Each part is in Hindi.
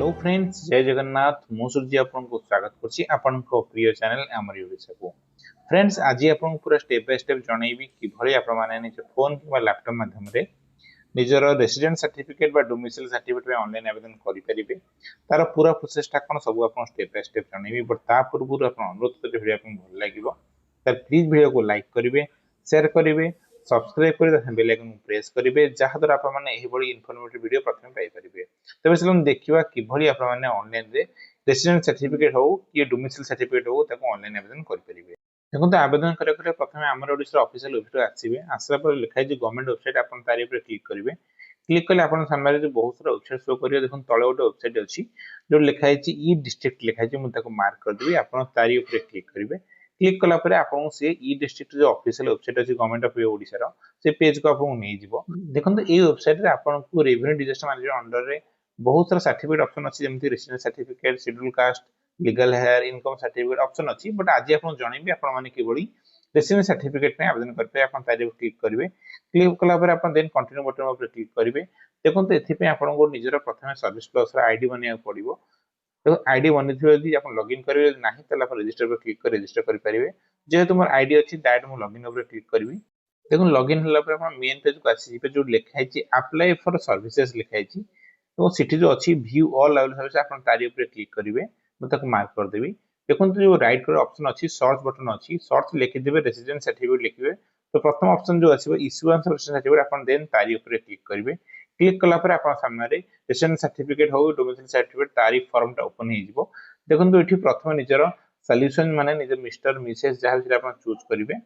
हेलो फ्रेंड्स, जय जगन्नाथ। मु सूर्य आपको स्वागत करछि आपनको प्रिय चैनल आमर ओडिशा को। फ्रेंड्स, आज आपको पूरा स्टेप बाय स्टेप जनइबी कि भली आपण माने निज फोन किबा लैपटॉप माध्यम रे निजर रेसिडेंट सर्टिफिकेट बा डोमिसाइल सर्टिफिकेट पे ऑनलाइन आवेदन करि परिबे। तार पूरा प्रोसेस ता कोन सब आपन स्टेप बाय स्टेप जनइबी। बट ता पूर्व आपन अनुरोध करबे, वीडियो आपन भल लागिवो त प्लीज वीडियो को लाइक करिवे, शेयर करिवे, सब्सक्राइब कर बेल आइकन प्रेस करिवे, जहा द्वारा आपण माने एही बडी इन्फॉर्मेटिव वीडियो प्रथम पाई परिबे। तबे चलम देखिबा किभली आपण माने ऑनलाइन रे रेसिडेंट सर्टिफिकेट हो कि डोमिसाइल सर्टिफिकेट हो ताको ऑनलाइन आवेदन कर परिबे। देखो आवेदन करे प्रथम आमर ओडिशा ऑफिशियल वेबसाइट आसीबे। आसला पर लिखा है गवर्नमेंट वेबसाइट, आपण तारी ऊपर क्लिक करिवे। क्लिक कले आपण सामने जो बहुत सारा वेबसाइट शो करियो। देखो तळे गोटे वेबसाइट अछि जो लिखा है ई डिस्ट्रिक्ट लिखा है, मु ताको मार्क कर देबी। आपण तारी ऊपर क्लिक करिवे। क्लिक कला परे आपण से ई डिस्ट्रिक्ट जो ऑफिशियल वेबसाइट अछि गवर्नमेंट ऑफ ओडिशा रो से पेज को आपण नै जिवो। देखो ए वेबसाइट रे आपण को रेवेन्यू डिजास्टर मैनेजर अंडर रे बहुत सारा सर्टिफिकेट ऑप्शन अछि, जेमति resident certificate, schedule caste, legal heir, income certificate option अछि। बट आज आपण जणैबी आपण माने किबडी रेसिडेंट सर्टिफिकेट में आवेदन करते आपण तारी क्लिक करिवे। क्लिक कला पर आपण देन कंटिन्यू बटन ऊपर क्लिक करिवे। देखो एथि पे आपण को निजरा प्रथमे सर्विस प्लस रा आईडी बनिया पड़िबो। तो आईडी बनिथिबे यदि आपण लॉगिन करिवे, नाही तला पर रजिस्टर पर क्लिक कर रजिस्टर करि परिवे। जेहेतु मोर आईडी अछि डायरेक्ट मु लॉगिन ऊपर क्लिक करबी। देखो लॉगिन हला पर आपण मेन पेज को आसी जिवे, जो लिखा है अप्लाई फॉर सर्विसेज लिखा है। तो सिटी जो अच्छी व्यू ऑल लेवल सर्विस आपण तारी ऊपर क्लिक करिवे। मु ताको मार्क कर देबी। देखो जो राइट कर ऑप्शन अच्छी सर्च बटन अच्छी, सर्च लिखि देबे रेसिडेंट सर्टिफिकेट लिखिबे। तो प्रथम ऑप्शन जो आसीबो इश्यूएंस ऑफ रेसिडेंट सर्टिफिकेट, आपण देन तारी ऊपर क्लिक करिवे। क्लिक कला पर आपण सामने रे रेसिडेंट सर्टिफिकेट हो डोमिसाइल सर्टिफिकेट तारी फॉर्म टा ओपन हे जिवो। देखो एठी प्रथम निजर सॉल्यूशन माने निजर मिस्टर मिसेस जहा भी आपण चूज करिवे।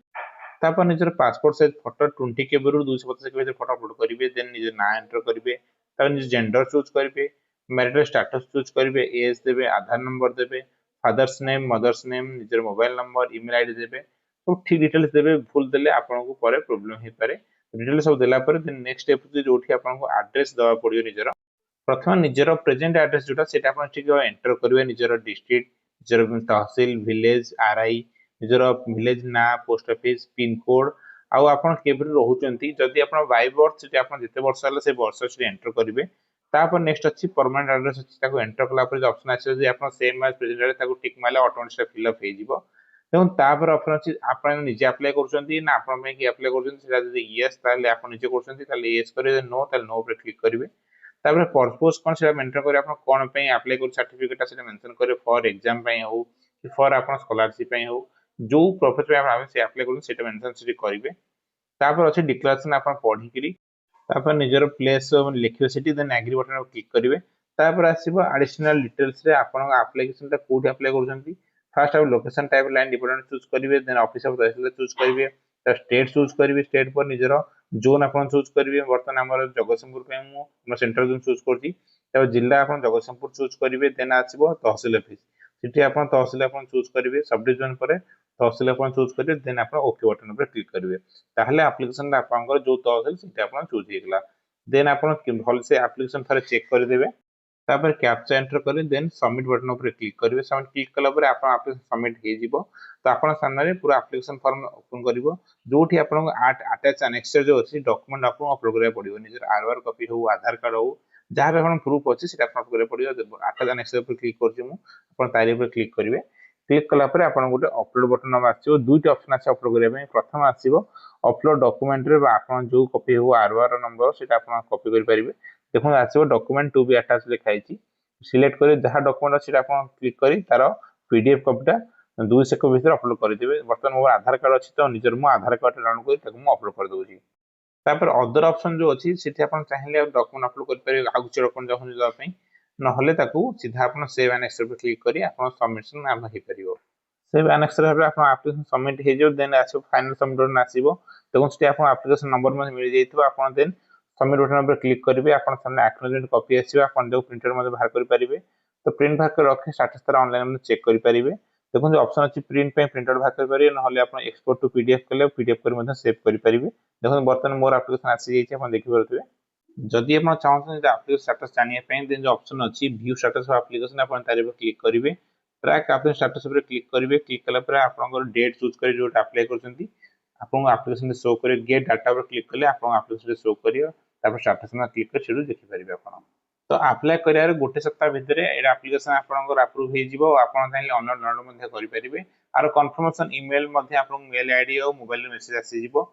तापर निजर पासपोर्ट साइज फोटो 20 केबी रु 250 केबी फोटो अपलोड करिवे। देन निजर नाम एंटर करिवे, तापर निजर जेंडर चूज करिवे, मैरिटल स्टेटस चूज करिवे, एज देबे, आधार नंबर देबे, फादर्स नेम, मदर्स नेम, निजर मोबाइल नंबर, ईमेल आईडी देबे। सब ठीक डिटेल्स देबे। भूल देले आपन को परे प्रॉब्लम हे पारे। डिटेल्स सब देला पर देन नेक्स्ट स्टेप जोठी आपन को एड्रेस दवा पड़ियो निजर। प्रथम निजर प्रेजेंट एड्रेस जोटा सेटा आपण ठीक एंटर करिवे। निजर डिस्ट्रिक्ट, निजर तहसील, विलेज, आरआई, निजर विलेज ना, पोस्ट ऑफिस, पिन कोड, आउ आपण केबे रहउचंती। जदि आपण बाय बर्थ सेटा आपण जते वर्ष हला से वर्ष से एंटर करिवे। तापर नेक्स्ट अछि परमानेंट एड्रेस अछि, ताको एंटर कला पर जो ऑप्शन आछे, जे आपण सेम एज प्रेजेंट एड्रेस ताको टिक मारले ऑटोमेटिक फिल अप हे जिवो। देखो तापर ऑप्शन अछि आपण निजे अप्लाई करछंती ना आपण में कि अप्लाई करछंती। सेटा जदि यस ताले आपण निजे करछंती ताले यस करिवे, नो ताले नो पर क्लिक करिवे। तापर पर्पस कोन सेटा मेंटेन करे, आपण कोन पे अप्लाई कर सर्टिफिकेट सेटा मेंशन करे। फॉर एग्जाम पे हो कि फॉर आपण स्कॉलरशिप पे हो, जो प्रोफेस पे आपण से अप्लाई करू सेटा मेंशन सेठी करिवे। तापर अछि डिक्लेरेशन आपण पढी करी, तापर निजर प्लेस लिखियो सेठी, देन एग्री बटन पर क्लिक करिवे। तापर आसीबो एडिशनल डिटेल्स रे आपण एप्लीकेशन ता कोठी अप्लाई करछंती। फर्स्ट आप location type line dependent choose करिवे, then office of tehsil choose करिवे, ता स्टेट चूज करिवे। स्टेट पर निजर जोन आपण चूज करिवे। वर्तमान हमर जगतसिंहपुर पे मु सेंट्रल जोन चूज करछी। तापर जिल्ला आपण जगतसिंहपुर चूज करिवे। देन आसीबो तहसील ऑफिस, सेठी आपण तहसील आपण चूज करिवे। सब डिवीजन पर तहसील आपण चूज करिवे, देन आपण ओके बटन पर क्लिक करिवे। ताहले एप्लीकेशन आपनकर जो तहसील सेठी आपण चूज हेगला। देन आपण भल से एप्लीकेशन थारे चेक कर देबे। तापर कैप्चा एंटर करी, देन सबमिट बटन ऊपर क्लिक करिवे। सबमिट क्लिक कला पर आपण एप्लीकेशन सबमिट हे जिवो। तो आपण सामने रे पूरा एप्लीकेशन फॉर्म ओपन करिवो, जोठी आपण अटैच एनेक्सर जो अछि डॉक्यूमेंट आपण अपलोड करिया पड़िवो। निजर आरआर कॉपी हो, आधार कार्ड हो, जहां पे आपण प्रूफ अछि सेटा अपलोड करिया पड़िवो। अटैच एनेक्सर पर क्लिक करछि मु, आपण तारि पर क्लिक करिवे। क्लिक कला पर आपण गोटे अपलोड बटन आछिबो। दुईटा ऑप्शन आछे अपलोड करिया ପାଇଁ। प्रथम आछिबो अपलोड डॉक्यूमेंट रे आपण जो कॉपी हो आरआर नंबर सेटा आपण कॉपी करि परिबे। देखो आछिबो डॉक्यूमेंट टू बी अटैच लिखा आइछि। सिलेक्ट करी जहां डॉक्यूमेंट अछि आपण क्लिक करी तार पीडीएफ कॉपीटा 2 सेकंड भीतर अपलोड कर देबे। वर्तमान मोर आधार कार्ड अछि तो निजर मु आधार कार्ड डाउनलोड करी ताको मु अपलोड कर दउछि। तापर अदर ऑप्शन जो अछि सेठी आपण चाहिले डॉक्यूमेंट अपलोड कर परिबे। आ कुछ डॉक्यूमेंट जखन जा ପାଇଁ नहले ताको सीधा आपण सेव एनेक्सर पर क्लिक करी आपण सबमिशन आम हे परिबो। सेव एनेक्सर पर आपण एप्लीकेशन सबमिट हे जो, देन आछो फाइनल सबमिट बटन आसीबो। देखो सेठी आपण एप्लीकेशन नंबर में मिल जाइथिबो। आपण देन सबमिट बटन पर क्लिक करिवे। आपण सामने एक्नॉलेजमेंट कॉपी आसीबो, आपण जो प्रिंटर मध्ये बाहर करि परिबे। तो प्रिंट बाहर कर रखे स्टेटस तर ऑनलाइन में चेक करि परिबे। देखो जो ऑप्शन अछि प्रिंट पे प्रिंट आउट बाहर करि परिबे, नहले आपण एक्सपोर्ट टू पीडीएफ कले पीडीएफ कर मध्ये सेव करि परिबे। देखो वर्तमान मोर एप्लीकेशन आसी जाइछि, आपण देखि परथिबे। जदि आपण चाहते जे एप्लीकेशन स्टेटस जानिया ପାଇଁ, देन जो ऑप्शन अछि व्यू स्टेटस ऑफ एप्लीकेशन आपण तारि पर क्लिक करिवे। ट्रैक एप्लीकेशन स्टेटस पर क्लिक करिवे। क्लिक कला पर आपनकर डेट चूज करि जो अप्लाई करछंती आपन एप्लीकेशन शो करे। गेट डाटा पर क्लिक कले आपन एप्लीकेशन शो करियो। तापर स्टेटस में क्लिक कर छेडू देखि परिबे आपण। तो अप्लाई करियार गोटे सप्ताह भितर एटा एप्लिकेशन आपनकर अप्रूव हे जिवो आपण चाहिले ऑनलाइन डाउनलोड मध्ये करि परिबे आरो कंफर्मेशन ईमेल मध्ये आपन मेल आईडी और मोबाइल मेसेज आसी जिवो।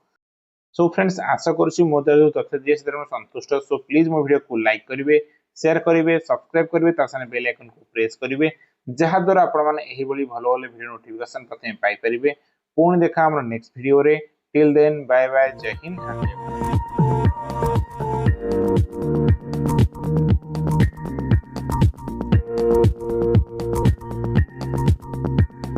सो फ्रेंड्स आशा करूँ मो द्वारा तथ्य दिए संतुष्ट। सो प्लीज मो वीडियो को लाइक करेंगे, शेयर करेंगे, सब्सक्राइब करेंगे, तासाने बेल आइकन को प्रेस करेंगे जहा द्वारा आपण माने एही भली भलो भलो वीडियो नोटिफिकेशन प्रथमे पाई परिबे। पुणी देखा हमर नेक्स्ट वीडियो रे। टिल देन बाय बाय, जय हिंद।